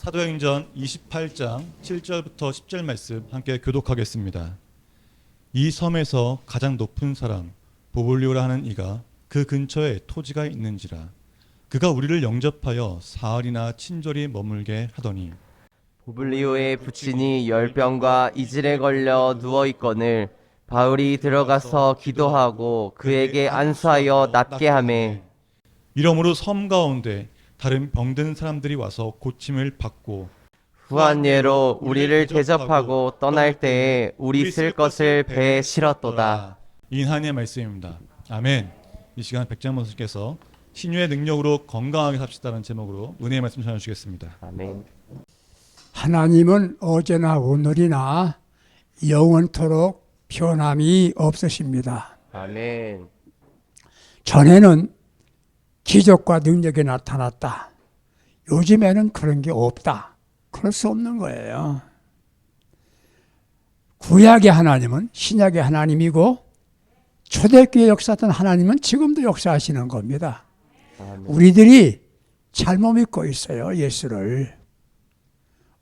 사도행전 28장 7절부터 10절 말씀 함께 교독하겠습니다. 이 섬에서 가장 높은 사람 보블리오라 하는 이가 그 근처에 토지가 있는지라 그가 우리를 영접하여 사흘이나 친절히 머물게 하더니 보블리오의 부친이 열병과 이질에 걸려 누워있거늘 바울이 들어가서 기도하고 그에게 안수하여 낫게 하매 이러므로 섬 가운데 다른 병든 사람들이 와서 고침을 받고 후한 예로 우리를 대접하고 떠날 때에 우리 쓸 것을 배에 실었도다. 이 하나님의 말씀입니다. 아멘. 이 시간 백장원 선생님께서 신유의 능력으로 건강하게 삽시다라는 제목으로 은혜의 말씀 전해주시겠습니다. 아멘. 하나님은 어제나 오늘이나 영원토록 변함이 없으십니다. 아멘. 전에는 기적과 능력이 나타났다. 요즘에는 그런 게 없다. 그럴 수 없는 거예요. 구약의 하나님은 신약의 하나님이고 초대교회 역사했던 하나님은 지금도 역사하시는 겁니다. 아멘. 우리들이 잘못 믿고 있어요. 예수를.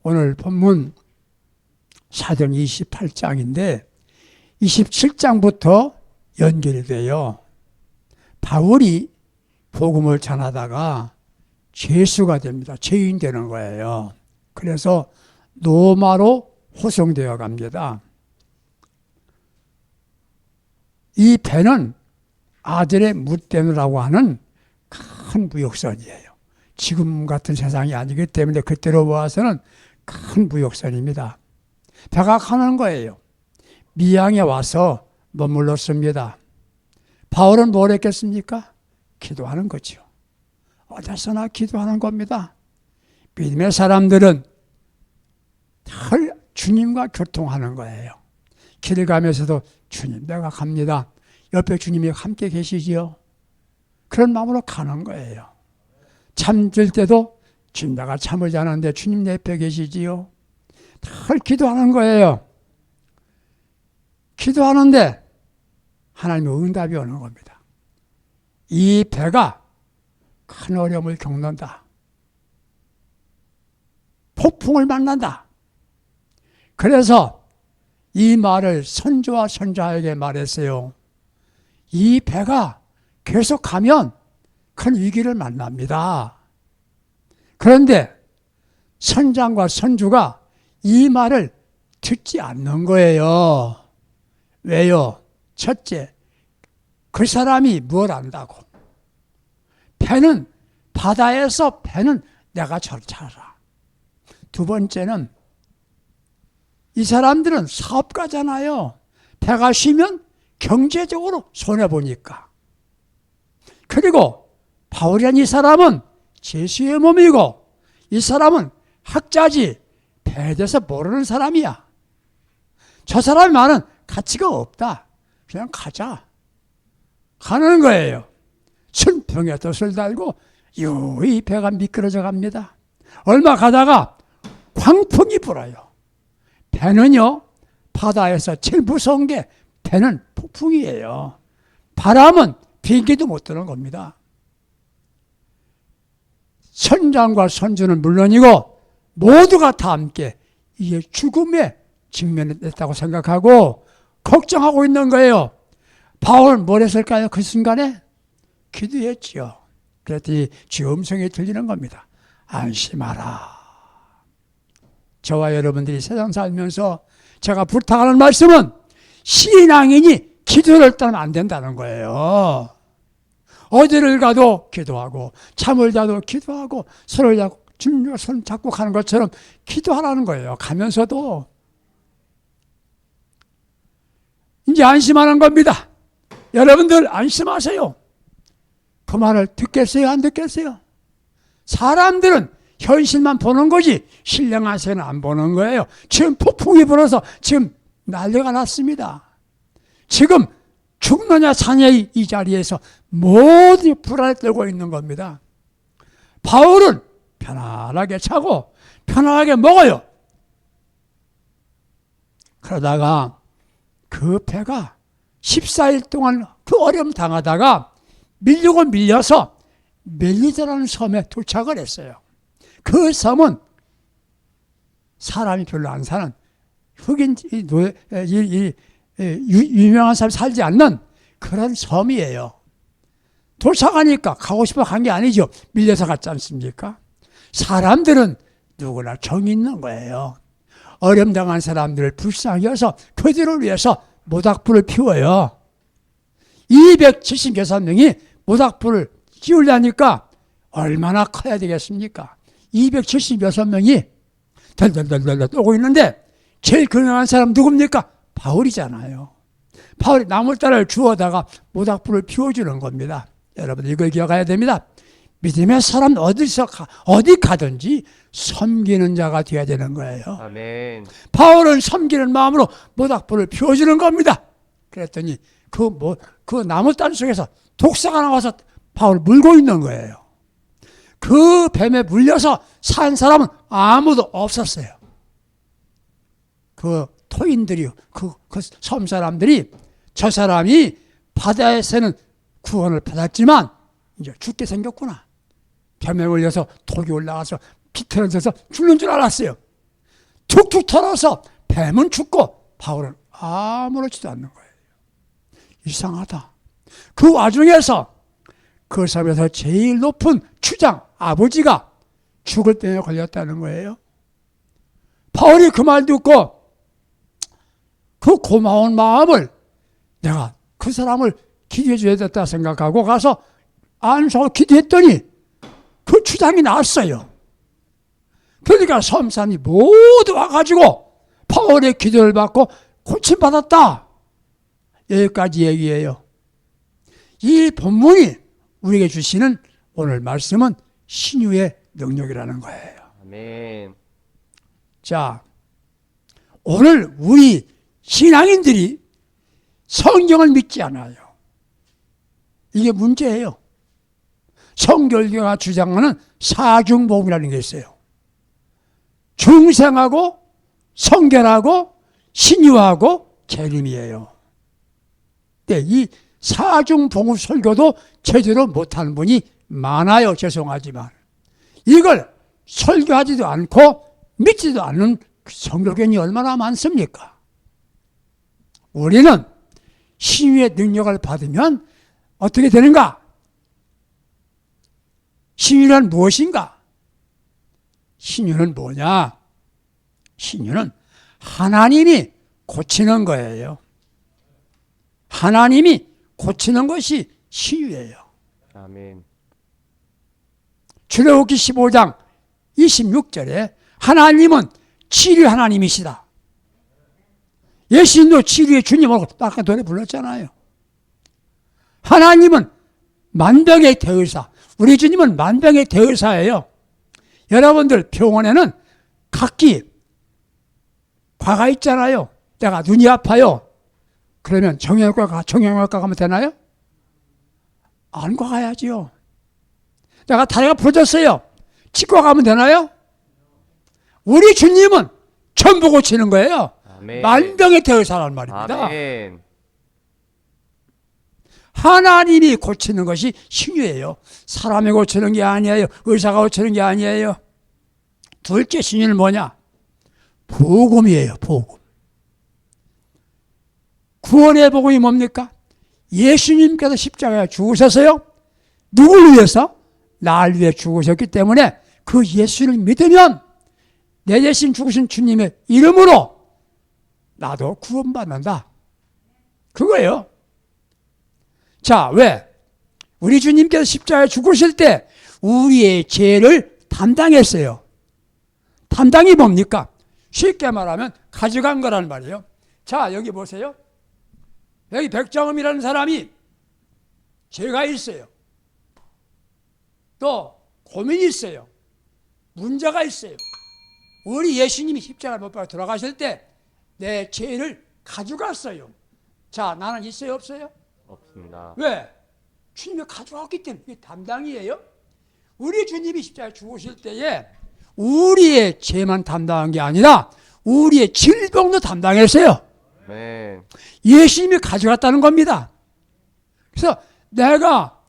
오늘 본문 사도행 28장인데 27장부터 연결이 돼요. 바울이 복음을 전하다가 죄수가 됩니다. 죄인 되는 거예요. 그래서 로마로 호송되어 갑니다. 이 배는 아들의 무대누라고 하는 큰 무역선이에요. 지금 같은 세상이 아니기 때문에 그때로 보아서는 큰 무역선입니다. 배가 가는 거예요. 미양에 와서 머물렀습니다. 바울은 뭘 했겠습니까? 기도하는 거죠. 어디서나 기도하는 겁니다. 믿음의 사람들은 늘 주님과 교통하는 거예요. 길 가면서도 주님 내가 갑니다. 옆에 주님이 함께 계시지요. 그런 마음으로 가는 거예요. 잠들 때도 주님 내가 잠을 자는데 주님 내 옆에 계시지요. 늘 기도하는 거예요. 기도하는데 하나님의 응답이 오는 겁니다. 이 배가 큰 어려움을 겪는다. 폭풍을 만난다. 그래서 이 말을 선조와 선자에게 말했어요. 이 배가 계속 가면 큰 위기를 만납니다. 그런데 선장과 선주가 이 말을 듣지 않는 거예요. 왜요? 첫째, 그 사람이 뭘 안다고? 배는 바다에서 배는 내가 잘 알아. 두 번째는 이 사람들은 사업가잖아요. 배가 쉬면 경제적으로 손해보니까. 그리고 바울이라는 이 사람은 죄수의 몸이고 이 사람은 학자지 배에 대해서 모르는 사람이야. 저 사람이 말은 가치가 없다. 그냥 가자. 가는 거예요. 순평에 돛을 달고 이 배가 미끄러져 갑니다. 얼마 가다가 광풍이 불어요. 배는요 바다에서 제일 무서운 게 배는 폭풍이에요. 바람은 비행기도 못 드는 겁니다. 선장과 선주는 물론이고 모두가 다 함께 이게 죽음에 직면했다고 생각하고 걱정하고 있는 거예요. 바울 뭘 했을까요? 그 순간에 기도했죠. 그랬더니 주의 음성이 들리는 겁니다. 안심하라. 저와 여러분들이 세상 살면서 제가 부탁하는 말씀은 신앙인이 기도를 떠나면 안 된다는 거예요. 어디를 가도 기도하고 잠을 자도 기도하고 손을 잡고 주님과 손 잡고 가는 것처럼 기도하라는 거예요. 가면서도 이제 안심하는 겁니다. 여러분들 안심하세요. 그 말을 듣겠어요? 안 듣겠어요? 사람들은 현실만 보는 거지 신령한 새는 안 보는 거예요. 지금 폭풍이 불어서 지금 난리가 났습니다. 지금 죽느냐 사냐의 이 자리에서 모두 불안에 떨고 있는 겁니다. 바울은 편안하게 자고 편안하게 먹어요. 그러다가 그 배가 14일 동안 그 어려움 당하다가 밀려서 멜리자라는 섬에 도착을 했어요. 그 섬은 사람이 별로 안 사는 흑인 유명한 사람이 살지 않는 그런 섬이에요. 도착하니까 가고 싶어 간 게 아니죠. 밀려서 갔지 않습니까? 사람들은 누구나 정이 있는 거예요. 어려움당한 사람들을 불쌍히 여서 그들을 위해서 모닥불을 피워요. 276명이 모닥불을 피우려니까 얼마나 커야 되겠습니까? 276명이 덜덜덜덜 오고 있는데 제일 근엄한 사람 누굽니까? 바울이잖아요. 바울이 나물다리를 주워다가 모닥불을 피워주는 겁니다. 여러분 이걸 기억해야 됩니다. 믿음의 사람 어디 가든지 섬기는 자가 되어야 되는 거예요. 아멘. 바울은 섬기는 마음으로 모닥불을 피워주는 겁니다. 그랬더니 그 나무단 속에서 독사가 나와서 바울을 물고 있는 거예요. 그 뱀에 물려서 산 사람은 아무도 없었어요. 그 토인들이 그 섬 사람들이 저 사람이 바다에서는 구원을 받았지만 이제 죽게 생겼구나. 뱀에 물려서 독이 올라가서 비틀어져서 죽는 줄 알았어요. 툭툭 털어서 뱀은 죽고 바울은 아무렇지도 않는 거예요. 이상하다. 그 와중에서 그 섬에서 제일 높은 추장 아버지가 죽을 병에 걸렸다는 거예요. 바울이 그 말 듣고 그 고마운 마음을 내가 그 사람을 기도해 줘야 됐다 생각하고 가서 안수하고 기도했더니 그 추장이 나왔어요. 그러니까 섬사람이 모두 와가지고 바울의 기도를 받고 고침받았다. 여기까지 얘기해요. 이 본문이 우리에게 주시는 오늘 말씀은 신유의 능력이라는 거예요. 아멘. 자, 오늘 우리 신앙인들이 성경을 믿지 않아요. 이게 문제예요. 성결교가 주장하는 사중복음이라는 게 있어요. 중생하고 성결하고 신유하고 재림이에요. 네, 이 사중복음 설교도 제대로 못하는 분이 많아요. 죄송하지만 이걸 설교하지도 않고 믿지도 않는 성교견이 얼마나 많습니까? 우리는 신유의 능력을 받으면 어떻게 되는가? 신유는 무엇인가? 신유는 뭐냐? 신유는 하나님이 고치는 거예요. 하나님이 고치는 것이 신유예요. 아멘. 출애굽기 15장 26절에 하나님은 치유 하나님이시다. 예수님도 치유의 주님으로 아까 노래 불렀잖아요. 하나님은 만병의 대의사. 우리 주님은 만병의 대의사예요. 여러분들 병원에는 각기 과가 있잖아요. 내가 눈이 아파요. 그러면 정형외과 가면 되나요? 안과 가야지요. 내가 다리가 부러졌어요. 치과 가면 되나요? 우리 주님은 전부 고치는 거예요. 아멘. 만병의 대의사란 말입니다. 아멘. 하나님이 고치는 것이 신유예요. 사람이 고치는 게 아니에요. 의사가 고치는 게 아니에요. 둘째 신유는 뭐냐? 복음이에요. 복음. 구원의 복음이 뭡니까? 예수님께서 십자가에 죽으셨어요. 누굴 위해서? 날 위해 죽으셨기 때문에 그 예수를 믿으면 내 대신 죽으신 주님의 이름으로 나도 구원받는다. 그거예요. 자, 왜? 우리 주님께서 십자가에 죽으실 때 우리의 죄를 담당했어요. 담당이 뭡니까? 쉽게 말하면 가져간 거란 말이에요. 자, 여기 보세요. 여기 백정음이라는 사람이 죄가 있어요. 또 고민이 있어요. 문제가 있어요. 우리 예수님이 십자가에 못 박혀 돌아가실 때 내 죄를 가져갔어요. 자, 나는 있어요, 없어요? 없습니다. 왜? 주님이 가져갔기 때문에 이게 담당이에요. 우리 주님이 십자가에 죽으실 때에 우리의 죄만 담당한 게 아니라 우리의 질병도 담당했어요. 아멘. 예수님이 가져갔다는 겁니다. 그래서 내가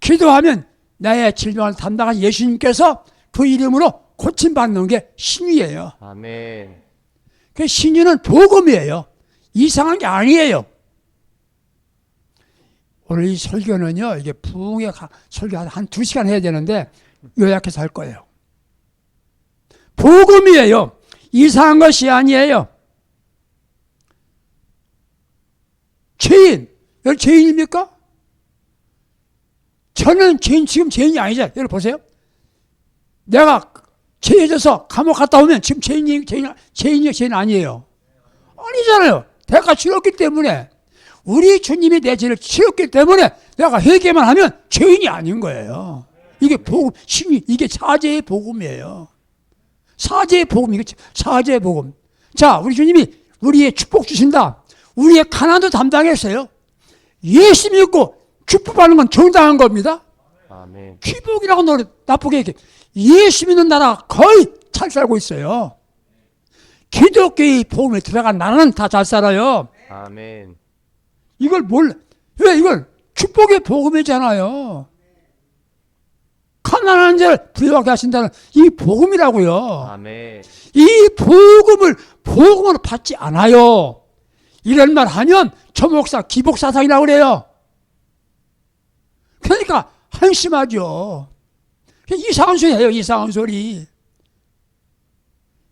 기도하면 나의 질병을 담당한 예수님께서 그 이름으로 고침받는 게 신유예요. 아멘. 그 신유는 복음이에요. 이상한 게 아니에요. 오늘 이 설교는요, 이게 부흥의 설교 한 2시간 해야 되는데 요약해서 할 거예요. 복음이에요. 이상한 것이 아니에요. 죄인, 여러분 죄인입니까? 저는 지금 죄인이 아니죠. 여러분 보세요. 내가 죄져서 감옥 갔다 오면 지금 죄인 아니에요. 아니잖아요. 대가 치렀기 때문에, 우리 주님이 내 죄를 치렀기 때문에 내가 회개만 하면 죄인이 아닌 거예요. 이게 복음, 이게 사죄의 복음이에요. 사죄의 복음, 이게 사죄의 복음. 자, 우리 주님이 우리의 축복 주신다. 우리의 가난도 담당했어요. 예수 믿고 축복받는 건 정당한 겁니다. 아멘. 귀복이라고 나쁘게 얘기해. 예수 믿는 나라 거의 잘 살고 있어요. 기독교의 복음에 들어간 나라는 다 잘 살아요. 아멘. 이걸 몰라. 왜? 이걸 축복의 복음이잖아요. 가난한 자를 부유하게 하신다는 이 복음이라고요. 아멘. 이 복음으로 받지 않아요. 이런 말 하면 저 목사 기복사상이라고 그래요. 그러니까 한심하죠. 이상한 소리 해요. 이상한 소리.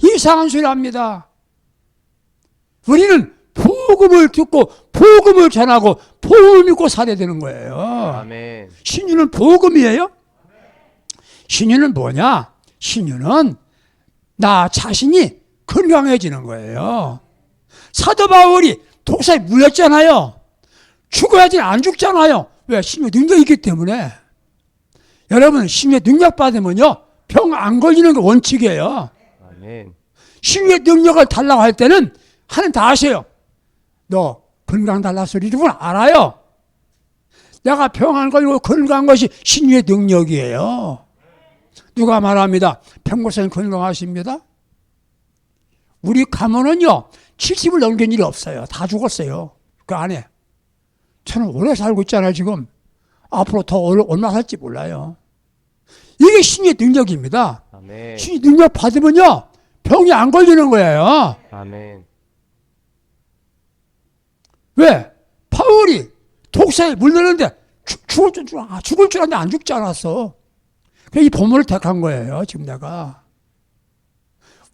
이상한 소리 합니다. 우리는 복음을 듣고 복음을 전하고 복음을 믿고 살아야 되는 거예요. 아멘. 신유는 복음이에요. 신유는 뭐냐? 신유는 나 자신이 건강해지는 거예요. 사도 바울이 독사에 물렸잖아요. 죽어야지 안 죽잖아요. 왜? 신유 능력이 있기 때문에. 여러분, 신유의 능력 받으면요, 병 안 걸리는 게 원칙이에요. 아멘. 신유의 능력을 달라고 할 때는 하나님 다 아세요. 너 건강 달라 소리 좀 알아요. 내가 병 안 걸리고 건강한 것이 신유의 능력이에요. 누가 말합니다. 평고생 건강하십니다. 우리 가문은요 70을 넘긴 일이 없어요. 다 죽었어요. 그 안에. 저는 오래 살고 있잖아요. 지금 앞으로 더 얼마 살지 몰라요. 이게 신유의 능력입니다. 아멘. 신유의 능력 받으면요 병이 안 걸리는 거예요. 아멘. 왜? 바울이 독사에 물렸는데 죽을 줄 알았는데 안 죽지 않았어. 이 본문을 택한 거예요. 지금 내가.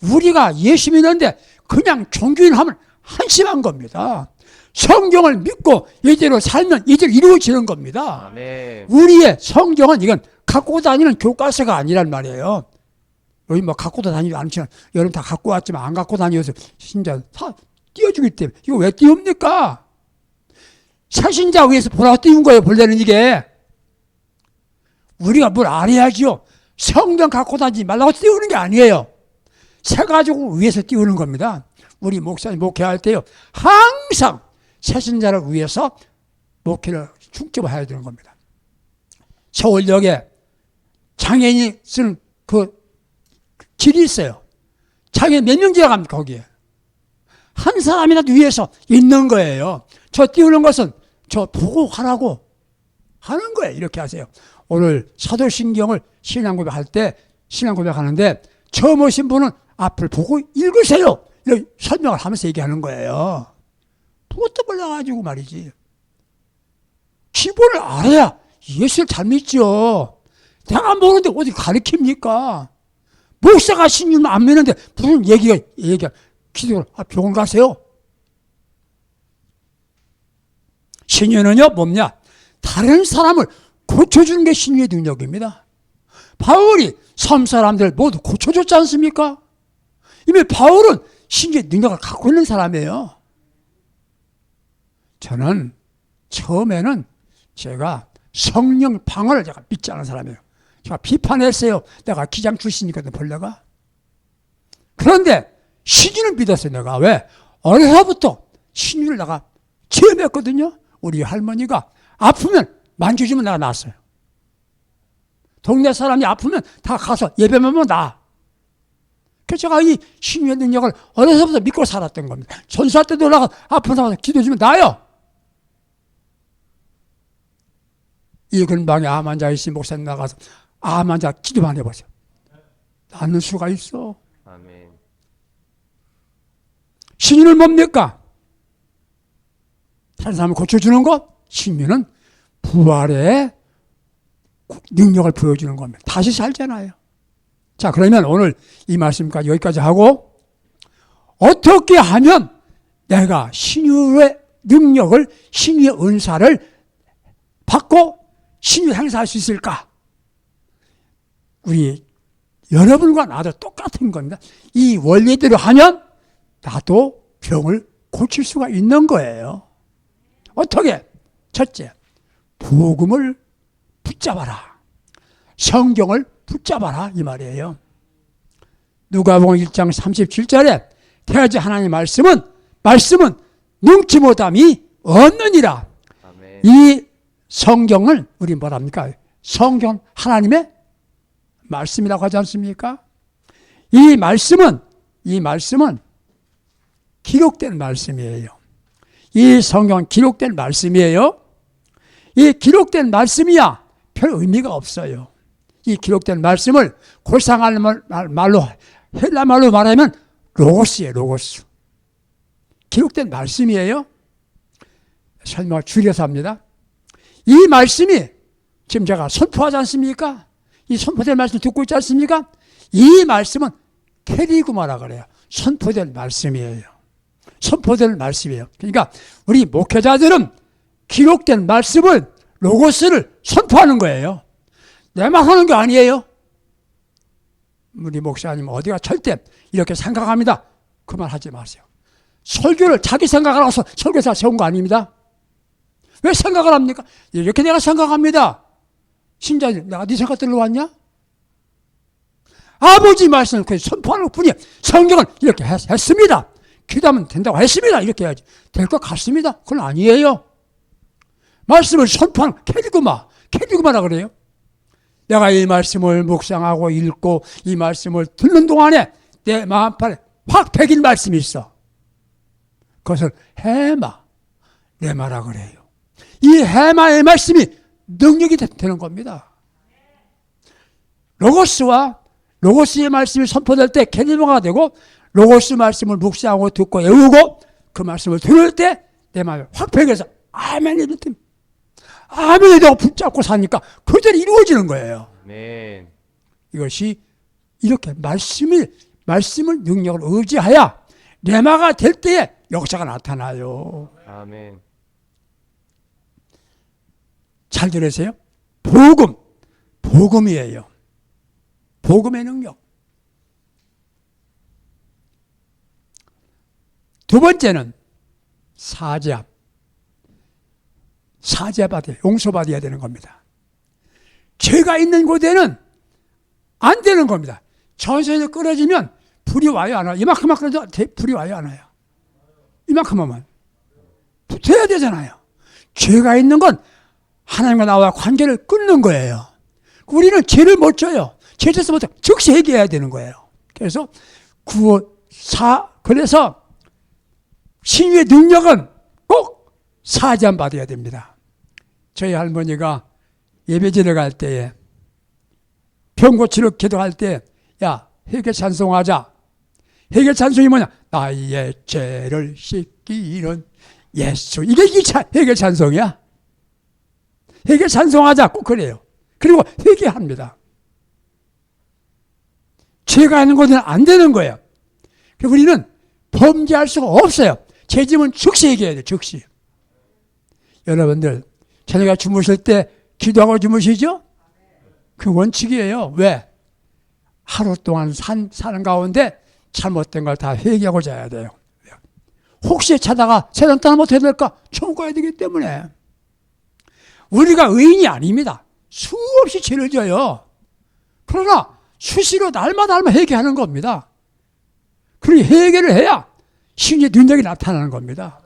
우리가 예수 믿는데 그냥 종교인 하면 한심한 겁니다. 성경을 믿고 이대로 살면 이대로 이루어지는 겁니다. 아멘. 우리의 성경은 이건 갖고 다니는 교과서가 아니란 말이에요. 여기 뭐 갖고도 다니지 않지만 여러분 다 갖고 왔지만 안 갖고 다녀서 진짜 다 띄워주기 때문에 이거 왜 띄웁니까? 새신자 위해서 보라고 띄운 거예요. 본래는 이게. 우리가 뭘 알아야지요. 성경 갖고 다니지 말라고 띄우는 게 아니에요. 새 가족을 위해서 띄우는 겁니다. 우리 목사님 목회할 때요. 항상 새신자를 위해서 목회를 중점해야 되는 겁니다. 서울역에 장애인이 쓰는 그 길이 있어요. 장애인 몇 명 지나갑니까 거기에. 한 사람이라도 위해서 있는 거예요. 저 띄우는 것은 저 보고 하라고 하는 거예요. 이렇게 하세요. 오늘 사도신경을 신앙고백할 때 신앙고백하는데 처음 오신 분은 앞을 보고 읽으세요. 이렇게 설명을 하면서 얘기하는 거예요. 그것도 몰라가지고 말이지. 기본을 알아야 예수를 잘 믿죠. 내가 모르는데 어디 가르칩니까? 목사가 신유는 안 믿는데 무슨 얘기가 기도를 병원 가세요. 신유는요 뭐냐? 다른 사람을 고쳐주는 게 신유의 능력입니다. 바울이 섬 사람들 모두 고쳐줬지 않습니까? 이미 바울은 신유의 능력을 갖고 있는 사람이에요. 저는 처음에는 제가 성령 방언을 제가 믿지 않은 사람이에요. 제가 비판했어요. 내가 기장 출신이거든 본래가. 그런데 신유를 믿었어요. 내가 왜? 어려서부터 신유를 내가 체험했거든요. 우리 할머니가 아프면 만져주면 내가 낫어요. 동네 사람이 아프면 다 가서 예배만 하면 나. 그래서 제가 이 신유의 능력을 어려서부터 믿고 살았던 겁니다. 전수할 때도 올라가 아픈 사람 기도해 주면 나요. 이 근방에 암 환자 있으신 목사님 나가서 암 환자 기도만 해보세요. 낫는 수가 있어. 아멘. 신유는 뭡니까? 다른 사람을 고쳐주는 것? 신유는 부활의 능력을 보여주는 겁니다. 다시 살잖아요. 자, 그러면 오늘 이 말씀까지 여기까지 하고, 어떻게 하면 내가 신유의 능력을, 신유의 은사를 받고 신유 행사할 수 있을까? 우리 여러분과 나도 똑같은 겁니다. 이 원리대로 하면 나도 병을 고칠 수가 있는 거예요. 어떻게? 첫째, 복음을 붙잡아라. 성경을 붙잡아라 이 말이에요. 누가복음 1장 37절에 태어지 하나님의 말씀은 능치 못함이 없느니라. 아멘. 이 성경을 우리 뭐랍니까? 성경 하나님의 말씀이라고 하지 않습니까? 이 말씀은 기록된 말씀이에요. 이 성경은 기록된 말씀이에요. 이 기록된 말씀이야 별 의미가 없어요. 이 기록된 말씀을 골상할 말로 헬라 말로 말하면 로고스예요. 로고스. 기록된 말씀이에요. 설명을 줄여서 합니다. 이 말씀이 지금 제가 선포하지 않습니까? 이 선포된 말씀 듣고 있지 않습니까? 이 말씀은 캐리구마라 그래요. 선포된 말씀이에요. 선포된 말씀이에요. 그러니까 우리 목회자들은 기록된 말씀을, 로고스를 선포하는 거예요. 내만 하는 게 아니에요. 우리 목사님 어디가 절대 이렇게 생각합니다. 그 말 하지 마세요. 설교를 자기 생각을 해서 설교사 세운 거 아닙니다. 왜 생각을 합니까? 이렇게 내가 생각합니다. 신자들, 내가 네 생각들로 왔냐? 아버지 말씀을 선포하는 뿐이에요. 성경은 이렇게 했습니다. 기도하면 된다고 했습니다. 이렇게 해야지. 될 것 같습니다. 그건 아니에요. 말씀을 선포하는 캐리구마라 그래요. 내가 이 말씀을 묵상하고 읽고 이 말씀을 듣는 동안에 내 마음판에 확 배긴 말씀이 있어. 그것을 레마라 그래요. 이 해마의 말씀이 능력이 되는 겁니다. 로고스의 말씀이 선포될 때 캐리구마가 되고, 로고스 말씀을 묵상하고 듣고 외우고 그 말씀을 들을 때 내 마음에 확 배겨서 아멘이 되면 아멘이 되고 붙잡고 사니까 그대로 이루어지는 거예요. 아멘. 이것이 이렇게 말씀을 능력을 의지하여 레마가 될 때에 역사가 나타나요. 아멘. 잘 들으세요. 복음이에요. 복음의 능력. 두 번째는 사죄받아야, 용서받아야 되는 겁니다. 죄가 있는 곳에는 안 되는 겁니다. 전선이 끊어지면 불이 와요, 안 와요? 이만큼만 끊어도 불이 와요, 안 와요? 이만큼만 붙어야 되잖아요. 죄가 있는 건 하나님과 나와 관계를 끊는 거예요. 우리는 죄를 못 져요. 죄 졌으면 즉시 해결해야 되는 거예요. 그래서 그래서 신유의 능력은 꼭 사죄함 받아야 됩니다. 저희 할머니가 예배지를 갈 때에 병 고치러 기도할 때, 야, 회개 찬송하자. 회개 찬송이 뭐냐? 나의 죄를 씻기는 예수. 이게 회개 찬송이야. 회개 찬송하자. 꼭 그래요. 그리고 회개합니다. 죄가 있는 곳은 안 되는 거예요. 그래서 우리는 범죄할 수가 없어요. 죄짐은 즉시 얘기해야 돼요. 즉시. 여러분들 저녁에 주무실 때 기도하고 주무시죠? 그 원칙이에요. 왜? 하루 동안 사는 가운데 잘못된 걸 다 회개하고 자야 돼요. 혹시 자다가 세상 떠나면 어떻게 될까? 천국 가야 되기 때문에. 우리가 의인이 아닙니다. 수없이 죄를 져요. 그러나 수시로 날마다 회개하는 겁니다. 그리고 회개를 해야 신의 능력이 나타나는 겁니다.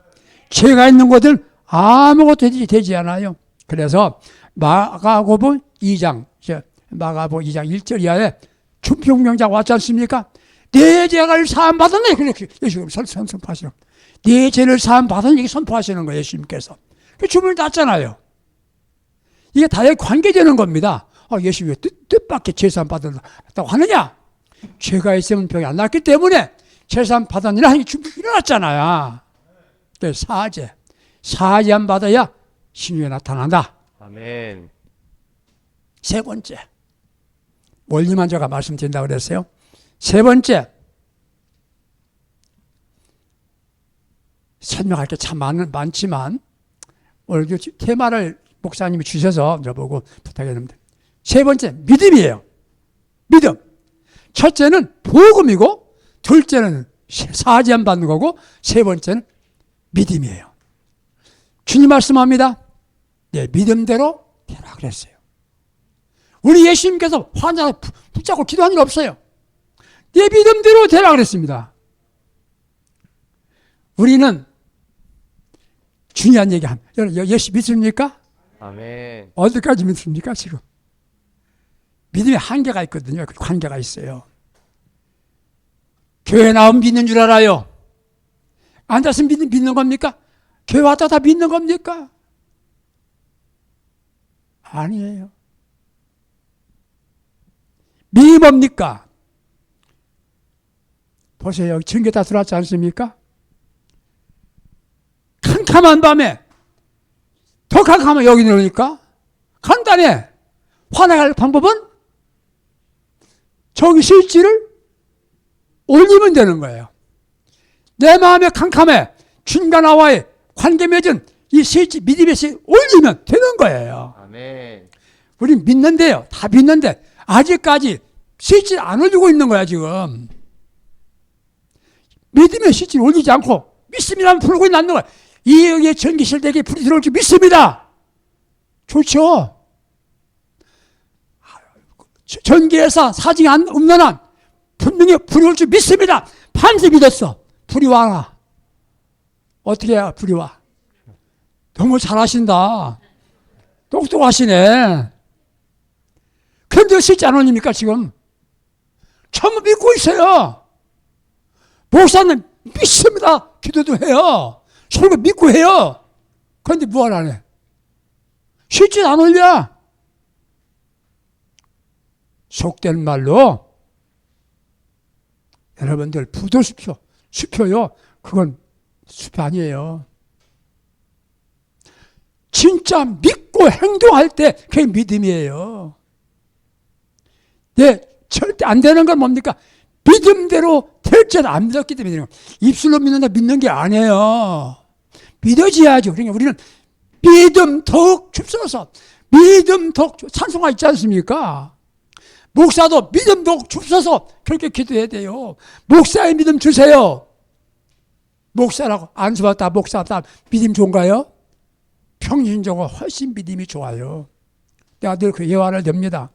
죄가 있는 곳은 아무것도 되지 않아요. 그래서 마가복음 2장 1절 이하에 준평명자가 왔지 않습니까? 내 죄를 사함 받았네. 그렇게 예수님 선포하시는, 내 죄를 사함 받은 얘기 선포하시는 거예요. 예수님께서. 그 주문을 땄잖아요. 이게 다에 관계되는 겁니다. 예수님이 뜻밖의 죄 사함 받았다고 하느냐? 죄가 있으면 병이 안 낫기 때문에 재산 받았느냐 하는 게 준비 일어났잖아요. 그래서 사죄 안 받아야 신유가 나타난다. 아멘. 세 번째, 원리만 제가 말씀드린다고 그랬어요. 세 번째, 설명할 게 참 많지만 오늘 테마를 목사님이 주셔서 저보고 부탁했는데, 세 번째 믿음이에요. 믿음. 첫째는 복음이고, 둘째는 사죄 안 받는 거고, 세 번째는 믿음이에요. 주님 말씀합니다. 네, 믿음대로 되라 그랬어요. 우리 예수님께서 환자 붙잡고 기도한 일 없어요. 네 믿음대로 되라 그랬습니다. 우리는 중요한 얘기 합니다. 여러분, 예수 믿습니까? 아멘. 어디까지 믿습니까, 지금? 믿음에 한계가 있거든요. 관계가 있어요. 교회 나오면 믿는 줄 알아요. 앉아서 믿는 겁니까? 교회 왔다 다 믿는 겁니까? 아니에요. 믿음이 뭡니까? 보세요. 여기 증거 다 들어왔지 않습니까? 캄캄한 밤에 더 캄캄하면 여기 들어오니까 간단해. 화나갈 방법은 저기 실지를 올리면 되는 거예요. 내 마음에 캄캄해. 주님과 나와의 관계 맺은 이 실지 믿음의 실 올리면 되는 거예요. 아멘. 우린 믿는데요. 다 믿는데 아직까지 실질 안 올리고 있는 거야 지금. 믿음의 실질 올리지 않고 믿음이라면 불고 있는 거야. 이의 전기실대기에 불이 들어올 줄 믿습니다. 좋죠. 전기회사 사정이 없는 한 분명히 불이 올 줄 믿습니다. 밤새 믿었어. 불이 와라. 어떻게 해야 불이 와? 너무 잘하신다. 똑똑하시네. 그런데 실제 안 올립니까 지금? 전부 믿고 있어요. 목사는 믿습니다. 기도도 해요. 설교 믿고 해요. 그런데 뭘 안 해? 실제 안 올려. 속된 말로 여러분들 부도수표, 수표요. 그건 수표 아니에요. 진짜 믿고 행동할 때 그게 믿음이에요. 네, 절대 안 되는 건 뭡니까? 믿음대로 될 줄 안 믿었기 때문에 입술로 믿는다 믿는 게 아니에요. 믿어져야죠. 그러니까 우리는 믿음 더욱 줍소서. 믿음 더욱 찬송가 있지 않습니까? 목사도 믿음 더욱 줍소서 그렇게 기도해야 돼요. 목사의 믿음 주세요. 목사라고 안수받다 목사다 믿음 좋은가요? 평신적으로 훨씬 믿음이 좋아요. 내가 늘 그 예화를 냅니다.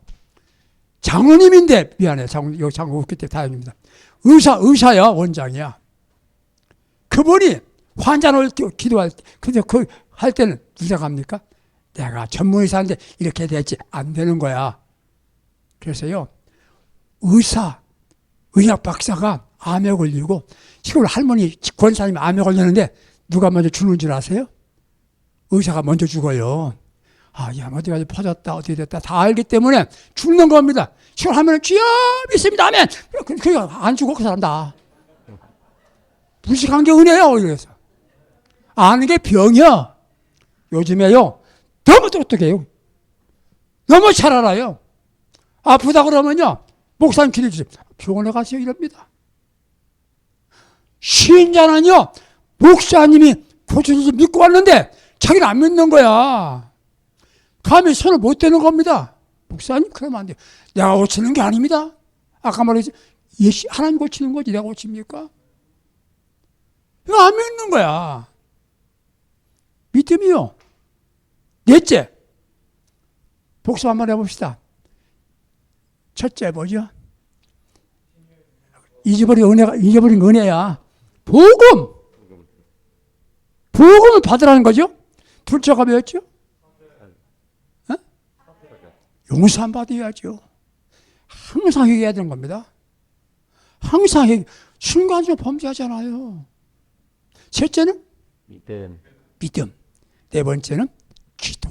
장로님인데 미안해. 여기 장로 없기 때문에 다행입니다. 의사야 원장이야. 그분이 환자를 기도할 때, 근데 그 할 때는 누가 합니까? 내가 전문의사인데 이렇게 됐지 안 되는 거야. 그래서요 의학 박사가 암에 걸리고 시골 할머니 권사님이 암에 걸렸는데 누가 먼저 죽는 줄 아세요? 의사가 먼저 죽어요. 아, 야, 어디까지 퍼졌다, 어떻게 됐다, 다 알기 때문에 죽는 겁니다. 시골 하면 주여 믿습니다 하면 그게 안 죽어 그 사람 다. 무식한 게 은혜야. 그래서 아는 게 병이야. 요즘에요 너무 똑똑해요. 너무 잘 알아요. 아프다 그러면요 목사님 기도해 주세요. 병원에 가세요 이럽니다. 신자는요 목사님이 고쳐줘서 믿고 왔는데 자기는 안 믿는 거야. 감히 손을 못 대는 겁니다. 목사님 그러면 안 돼요. 내가 고치는 게 아닙니다. 아까 말했지 하나님 고치는 거지 내가 고칩니까? 이거 안 믿는 거야. 믿음이요. 넷째 복습 한번 해봅시다. 첫째 뭐죠? 잊어버린 은혜야. 복음을 받으라는 거죠. 둘째가 뭐였죠? 용서 받아야죠. 항상 회개해야 되는 겁니다. 항상 순간적으로 범죄하잖아요. 셋째는 믿음. 네 번째는 기도.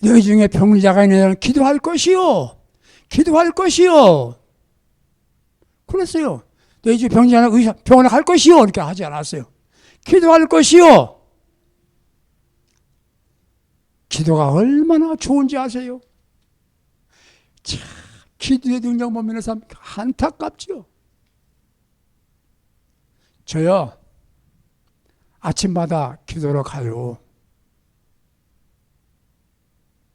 너희 중에 병자가 있는 사람은 기도할 것이요. 그랬어요. 너희 집 병자는 의사 병원에 갈 것이요. 이렇게 하지 않았어요. 기도할 것이요. 기도가 얼마나 좋은지 아세요? 참 기도의 능력 못 믿는 사람 안타깝지요. 저요 아침마다 기도로 가요.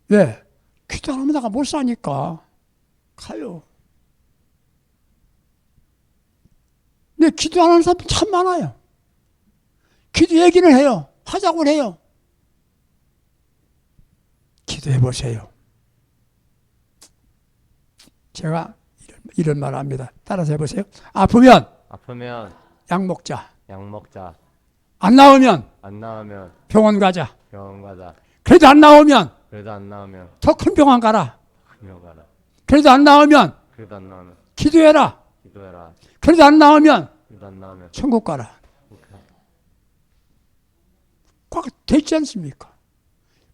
왜? 기도 안 하면 내가 못 사니까 가요. 근데 기도 안 하는 사람 참 많아요. 기도 얘기는 해요. 하자고 해요. 기도해 보세요. 제가 이런 말 합니다. 따라서 해보세요. 아프면 아프면 약 먹자. 약 먹자. 안 나오면 안 나오면 병원 가자. 병원 가자. 그래도 안 나오면 그래도 안 나오면 더 큰 병원 가라. 병원 가라. 그래도 안 나오면 그래도 안 나오면 기도해라. 기도해라. 그래도 안 나오면 그래도 안 나오면 천국 가라. 꽉 됐지 않습니까?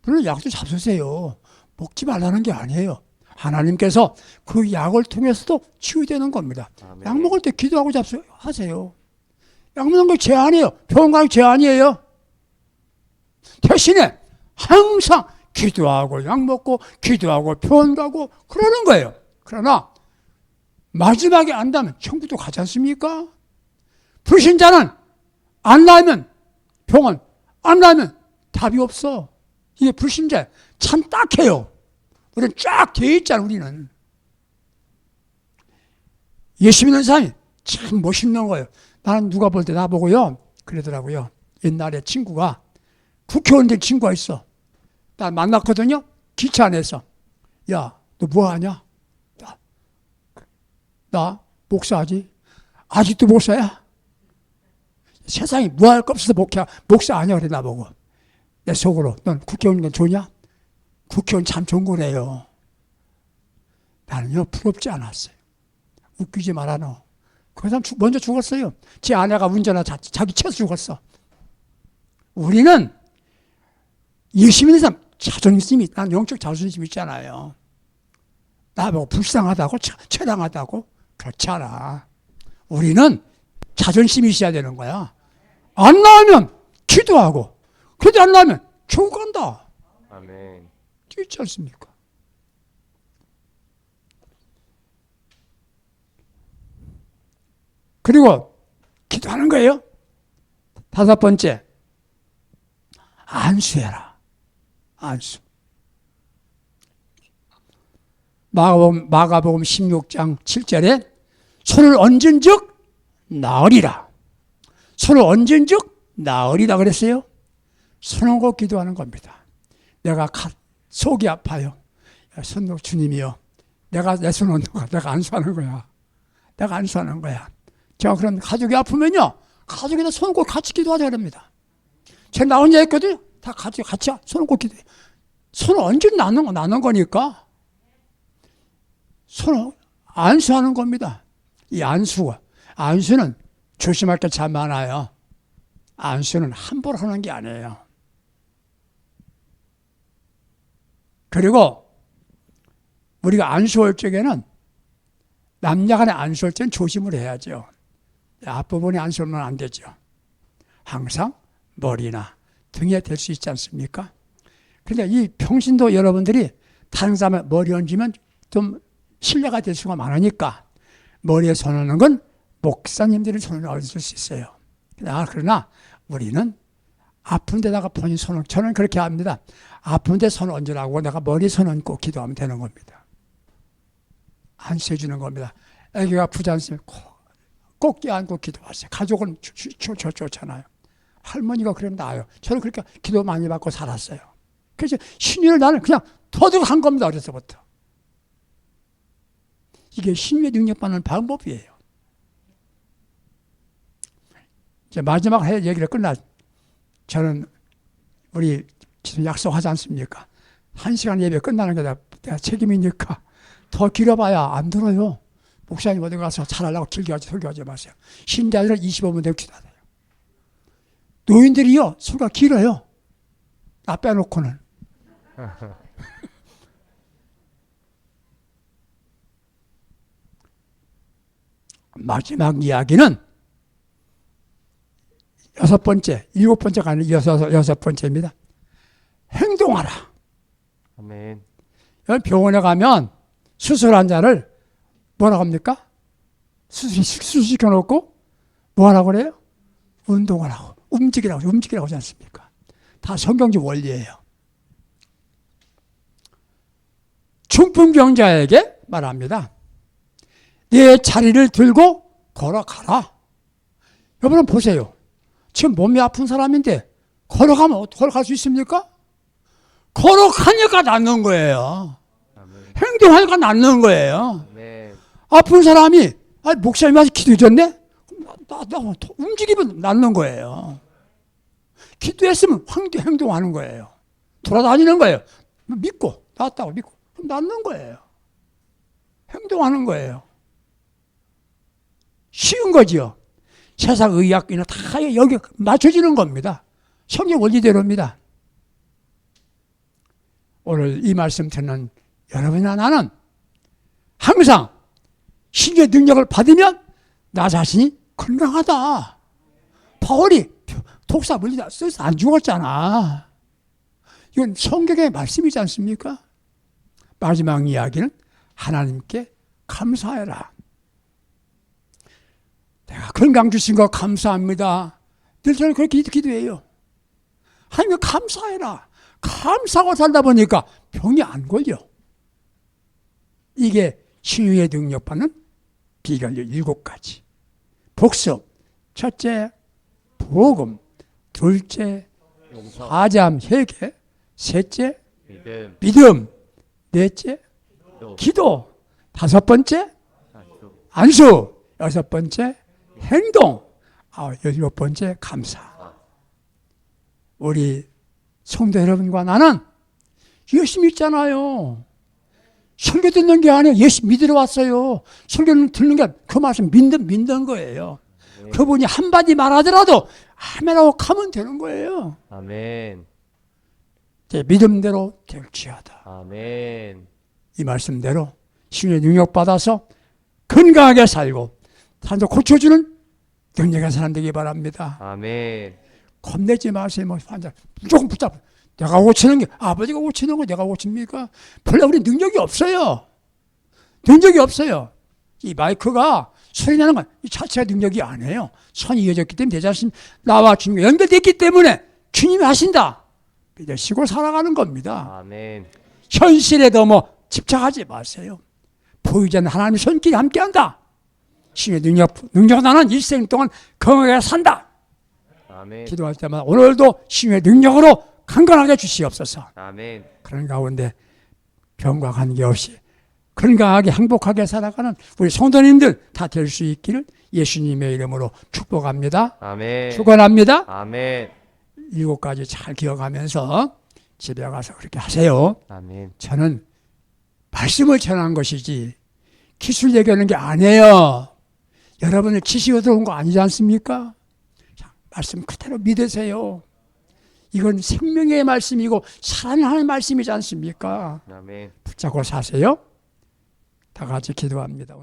물론 약도 잡수세요. 먹지 말라는 게 아니에요. 하나님께서 그 약을 통해서도 치유되는 겁니다. 아멘. 약 먹을 때 기도하고 잡수하세요. 약 먹는 게 죄 아니에요. 병원 가는 게 죄 아니에요. 대신에 항상 기도하고 약 먹고 기도하고 병원 가고 그러는 거예요. 그러나 마지막에 안다면 천국도 가지 않습니까? 불신자는 안 나면 병원, 안 나면 답이 없어. 이게 불신자 참 딱해요. 우리는 쫙 되어 있잖아. 우리는 예수 믿는 사람이 참 멋있는 거예요. 나는 누가 볼 때 나보고요 그러더라고요. 옛날에 친구가 국회의원 된 친구가 있어. 나 만났거든요. 기차 안에서. 야, 너 뭐 하냐? 나 목사하지. 아직도 목사야? 세상에 뭐 할 거 없어서 목사 아니야 그래 나보고. 내 속으로 넌 국회의원 건 좋냐? 국회의원 참 좋은 거래요. 나는요 부럽지 않았어요. 웃기지 마라 너. 그 사람 먼저 죽었어요. 제 아내가 운전하다 자기 쳐서 죽었어. 우리는 예수 믿는 사람 자존심이, 난 영적 자존심 있잖아요. 나보고 불쌍하다고 처량하다고 그렇지 않아. 우리는 자존심이 있어야 되는 거야. 안 나오면 기도하고 그래도 안 나오면 교우 간다. 아멘. 있지 않습니까? 그리고 기도하는 거예요. 다섯 번째, 안수해라. 안수. 마가복음 16장 7절에 손을 얹은 즉 나으리라. 손을 얹은 즉 나으리라 그랬어요. 손 얹고 기도하는 겁니다. 내가 속이 아파요. 손목 주님이요. 내가 내 손 얹는 거야. 내가 안수하는 거야. 내가 안수하는 거야. 제가 그럼 가족이 아프면요. 가족이나 손 얹고 같이 기도하자 그럽니다. 제가 나 혼자 했거든요. 다 같이 손 얹고 기도해. 손을 얹은 나는 거니까 손을 안수하는 겁니다. 이 안수는 조심할 게 참 많아요. 안수는 함부로 하는 게 아니에요. 그리고 우리가 안수할 적에는 남녀 간에 안수할 때는 조심을 해야죠. 앞부분에 안수하면 안 되죠. 항상 머리나 등에 댈 수 있지 않습니까? 그런데 이 평신도 여러분들이 다른 사람의 머리 얹으면 좀 신뢰가 될 수가 많으니까 머리에 손 얹는 건 목사님들이 손을 얹을 수 있어요. 그러나 우리는 아픈 데다가 본인 손을, 저는 그렇게 합니다. 아픈 데 손 얹으라고 내가 머리 손 얹고 기도하면 되는 겁니다. 안수해 주는 겁니다. 애기가 아프지 않습니까? 꼭 껴안고 기도하세요. 가족은 좋잖아요. 할머니가 그러면 나아요. 저는 그렇게 기도 많이 받고 살았어요. 그래서 신유를 나는 그냥 터득한 겁니다. 어려서부터. 이게 신유의 능력받는 방법이에요. 이제 마지막 얘기를 저는 우리 약속하지 않습니까? 1시간 예배 끝나는 게 내가 책임이니까 더 길어봐야 안 들어요. 목사님 어디 가서 잘하려고 길게 하지 설교하지 마세요. 신자들은 25분 되고 기도해요. 노인들이요 설교가 길어요. 나 빼놓고는. 마지막 이야기는 일곱 번째가 아니라 여섯 번째입니다. 행동하라. 아멘. 병원에 가면 수술한 자를 뭐라고 합니까? 수술시켜놓고 뭐 하라고 그래요? 운동하라고, 움직이라고 하지 않습니까? 다 성경적 원리예요. 중풍병자에게 말합니다. 내 자리를 들고 걸어가라. 여러분 보세요. 지금 몸이 아픈 사람인데 걸어가면 걸어갈 수 있습니까? 걸어가니까 낫는 거예요. 아멘. 행동하니까 낫는 거예요. 아멘. 아픈 사람이 목사님이 아직 기도해줬네? 나 움직이면 낫는 거예요. 기도했으면 행동하는 거예요. 돌아다니는 거예요. 믿고 낫다고 믿고 그럼 낫는 거예요. 행동하는 거예요. 쉬운 거지요. 세상 의학이나 다 여기 맞춰지는 겁니다. 성경 원리대로입니다. 오늘 이 말씀 듣는 여러분이나 나는 항상 신의 능력을 받으면 나 자신이 건강하다. 바울이 독사 물리다 써서 안 죽었잖아. 이건 성경의 말씀이지 않습니까? 마지막 이야기는 하나님께 감사해라. 내가 건강 주신 거 감사합니다. 늘 저는 그렇게 기도해요. 하나님께 감사해라. 감사하고 살다 보니까 병이 안 걸려. 이게 신유의 능력 받는 비결 7가지. 복습, 첫째, 복음, 둘째, 사잠, 회개, 셋째, 믿음, 넷째, 기도, 다섯 번째, 안수, 여섯 번째, 행동, 일곱 번째, 감사. 우리 성도 여러분과 나는 예수 믿잖아요. 설교 듣는 게 아니에요. 예수 믿으러 왔어요. 설교 듣는 게 그 말씀 믿는 거예요. 아멘. 그분이 한마디 말하더라도 아멘하고 가면 되는 거예요. 아멘. 제 믿음대로 될지어다. 아멘. 이 말씀대로 신의 능력 받아서 건강하게 살고 사람도 고쳐주는 능력의 사람 되기 바랍니다. 아멘. 겁내지 마세요. 환자 무조건 붙잡아. 내가 고치는 게 아버지가 고치는 거 내가 고칩니까? 별로 우리 능력이 없어요. 능력이 없어요. 이 마이크가 소리 나는 건 이 자체가 능력이 아니에요. 선이 이어졌기 때문에 내 자신 나와 주님과 연결됐기 때문에 주님이 하신다. 믿으시고 살아가는 겁니다. 아멘. 현실에 너무 집착하지 마세요. 보이지 않는 하나님의 손길이 함께한다. 신의 능력 나는 일생 동안 건강하게 산다. 아멘. 기도할 때마다 오늘도 신의 능력으로 강건하게 주시옵소서. 아멘. 그런 가운데 병과 관계없이 건강하게 행복하게 살아가는 우리 성도님들 다 될 수 있기를 예수님의 이름으로 축복합니다. 아멘. 축원합니다. 아멘. 7가지 잘 기억하면서 집에 가서 그렇게 하세요. 아멘. 저는 말씀을 전한 것이지 기술 얘기하는 게 아니에요. 여러분을 지식으로 들어온 거 아니지 않습니까? 자, 말씀 그대로 믿으세요. 이건 생명의 말씀이고 살아나는 말씀이지 않습니까? 아멘. 붙잡고 사세요. 다 같이 기도합니다.